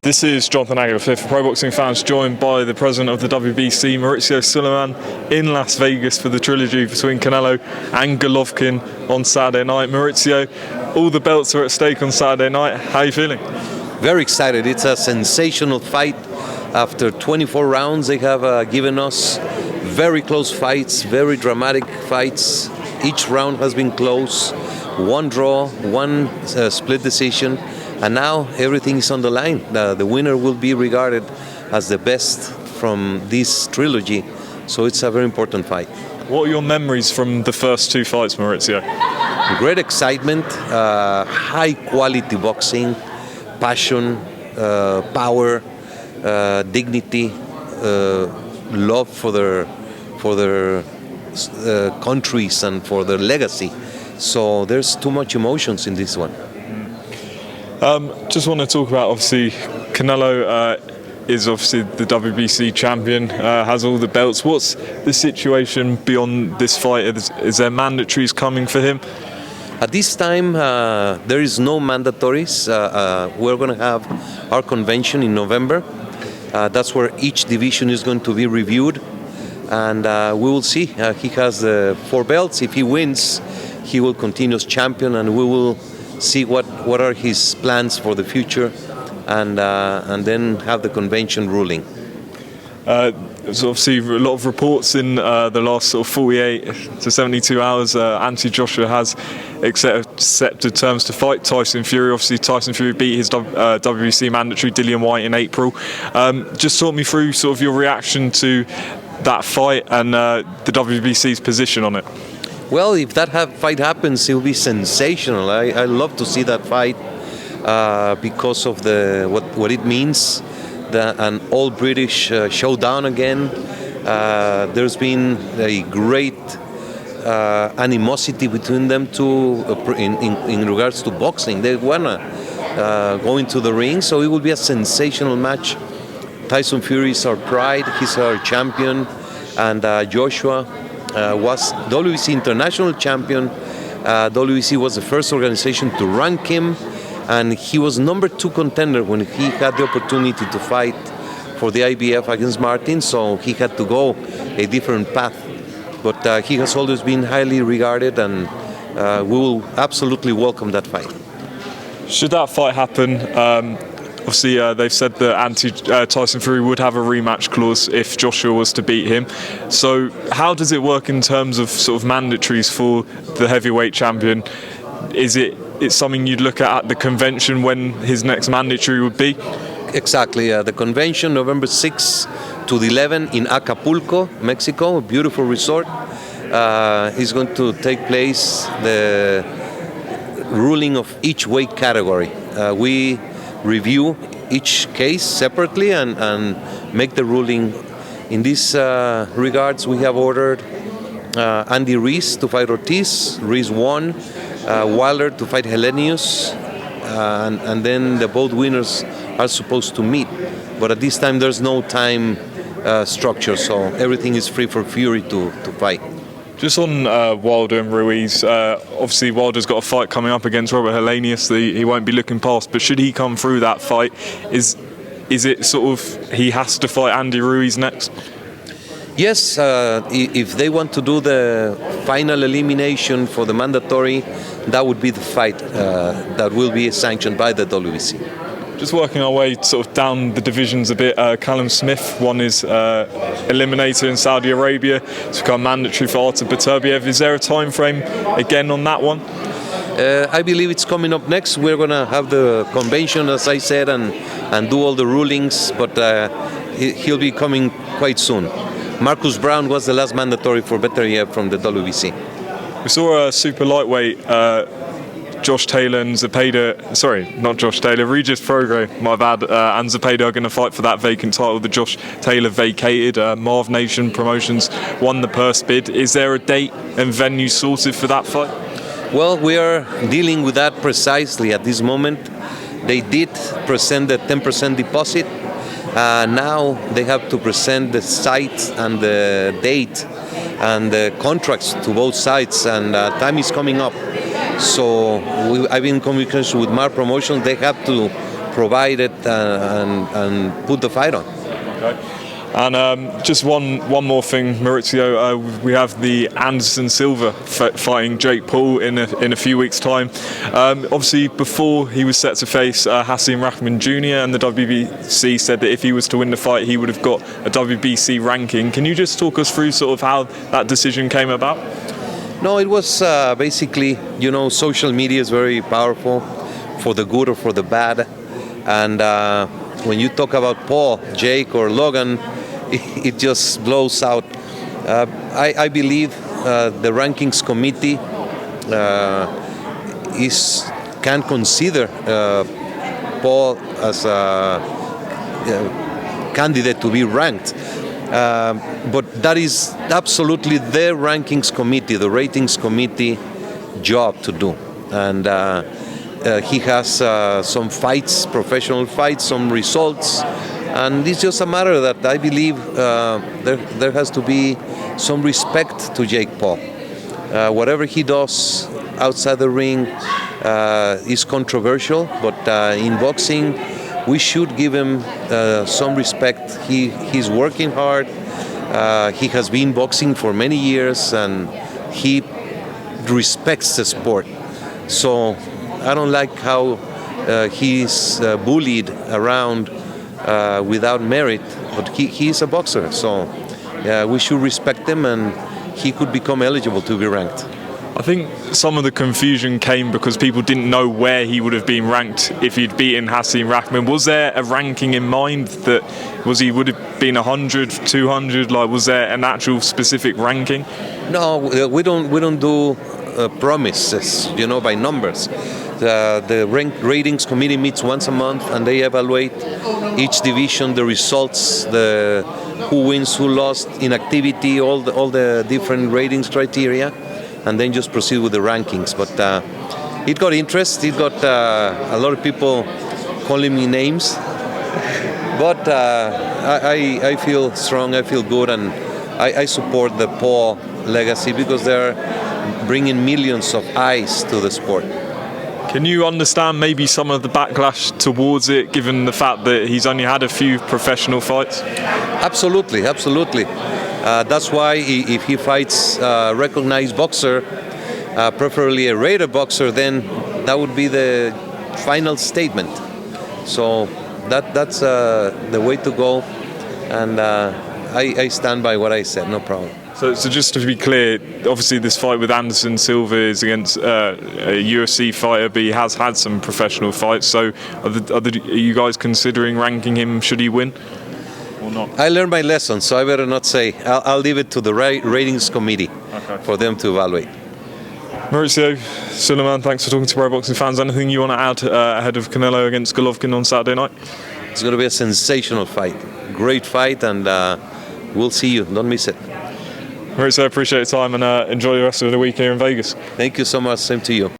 This is Jonathan Aguilar for Pro Boxing Fans, joined by the president of the WBC, Mauricio Sulaiman, in Las Vegas for the trilogy between Canelo and Golovkin on Saturday night. Mauricio, all the belts are at stake on Saturday night. How are you feeling? Very excited. It's a sensational fight. After 24 rounds, they have given us very close fights, very dramatic fights. Each round has been close. One draw, one split decision. And now everything is on the line. The winner will be regarded as the best from this trilogy. So it's a very important fight. What are your memories from the first two fights, Mauricio? Great excitement, high quality boxing, passion, power, dignity, love for their countries and for their legacy. So there's too much emotions in this one. Just want to talk about, obviously, Canelo is obviously the WBC champion, has all the belts. What's the situation beyond this fight? Is there mandatories coming for him? At this time, there is no mandatories. We're going to have our convention in November. That's where each division is going to be reviewed. And we will see. He has 4 belts. If he wins, he will continue as champion, and we will see what are his plans for the future, and then have the convention ruling. There's obviously a lot of reports in the last sort of 48 to 72 hours. Anthony Joshua has accepted terms to fight Tyson Fury. Obviously, Tyson Fury beat his WBC mandatory Dillian Whyte in April. Just talk me through sort of your reaction to that fight and the WBC's position on it. Well, if that fight happens, it will be sensational. I love to see that fight because of what it means. An all-British showdown again. There's been a great animosity between them two in regards to boxing. They wanna go into the ring, so it will be a sensational match. Tyson Fury is our pride. He's our champion, and Joshua was WBC international champion. WBC was the first organization to rank him, and he was number 2 contender when he had the opportunity to fight for the IBF against Martin, so he had to go a different path. But he has always been highly regarded, and we will absolutely welcome that fight. Should that fight happen, obviously, they've said that Tyson Fury would have a rematch clause if Joshua was to beat him. So how does it work in terms of sort of mandatories for the heavyweight champion? Is it's something you'd look at the convention when his next mandatory would be? Exactly. The convention, November 6 to the 11 in Acapulco, Mexico, a beautiful resort. Is going to take place the ruling of each weight category. We review each case separately and make the ruling. In this regards, we have ordered Andy Ruiz to fight Ortiz. Ruiz won. Wilder to fight Helenius. And then the both winners are supposed to meet. But at this time, there's no time structure, so everything is free for Fury to fight. Just on Wilder and Ruiz, obviously Wilder's got a fight coming up against Robert Helenius that he won't be looking past, but should he come through that fight, is it sort of he has to fight Andy Ruiz next? Yes, if they want to do the final elimination for the mandatory, that would be the fight that will be sanctioned by the WBC. Just working our way sort of down the divisions a bit, Callum Smith won his eliminator in Saudi Arabia. It's become mandatory for Artur Beterbiev. Is there a time frame again on that one? I believe it's coming up next. We're going to have the convention, as I said, and do all the rulings, but he'll be coming quite soon. Marcus Brown was the last mandatory for Beterbiev from the WBC. We saw a super lightweight Josh Taylor and Zepeda, sorry, not Josh Taylor, Regis Prograis, my bad, and Zepeda are going to fight for that vacant title that Josh Taylor vacated. Marv Nation Promotions won the purse bid. Is there a date and venue sorted for that fight? Well, we are dealing with that precisely at this moment. They did present the 10% deposit. Now they have to present the site and the date and the contracts to both sides, and time is coming up. So I've been in communication with Marv Promotions. They have to provide it and put the fight on. Okay. And just one more thing, Mauricio. We have the Anderson Silva fighting Jake Paul in a few weeks' time. Obviously, before he was set to face Hasim Rahman Jr., and the WBC said that if he was to win the fight, he would have got a WBC ranking. Can you just talk us through sort of how that decision came about? No, it was basically, social media is very powerful, for the good or for the bad. And when you talk about Paul, Jake, or Logan, it just blows out. I believe the rankings committee can consider Paul as a candidate to be ranked. But that is absolutely the rankings committee, the ratings committee job to do. And he has some fights, professional fights, some results. And it's just a matter that I believe there has to be some respect to Jake Paul. Whatever he does outside the ring is controversial, but in boxing, we should give him some respect. He's working hard. He has been boxing for many years, and he respects the sport. So I don't like how he's bullied around without merit, but he's a boxer, so we should respect him, and he could become eligible to be ranked. I think some of the confusion came because people didn't know where he would have been ranked if he'd beaten Hasim Rahman. Was there a ranking in mind that he would have been 100, 200? Like, was there an actual specific ranking? No, we don't do promises, by numbers. The ratings committee meets once a month, and they evaluate each division, the results, who wins, who lost, inactivity, all the different ratings criteria, and then just proceed with the rankings. But it got interest. It got a lot of people calling me names. But I feel strong. I feel good, and I support the Paul legacy because they're bringing millions of eyes to the sport. Can you understand maybe some of the backlash towards it, given the fact that he's only had a few professional fights? Absolutely. That's why if he fights a recognized boxer, preferably a rated boxer, then that would be the final statement. So that's the way to go, and I stand by what I said, no problem. So just to be clear, obviously this fight with Anderson Silva is against a UFC fighter, but he has had some professional fights. So are you guys considering ranking him should he win or not? I learned my lesson, so I better not say. I'll leave it to the ratings committee for them to evaluate. Mauricio Sulaiman, thanks for talking to pro boxing fans. Anything you want to add ahead of Canelo against Golovkin on Saturday night? It's going to be a sensational fight. Great fight, and we'll see you. Don't miss it. Mauricio, I appreciate your time, and enjoy the rest of the week here in Vegas. Thank you so much. Same to you.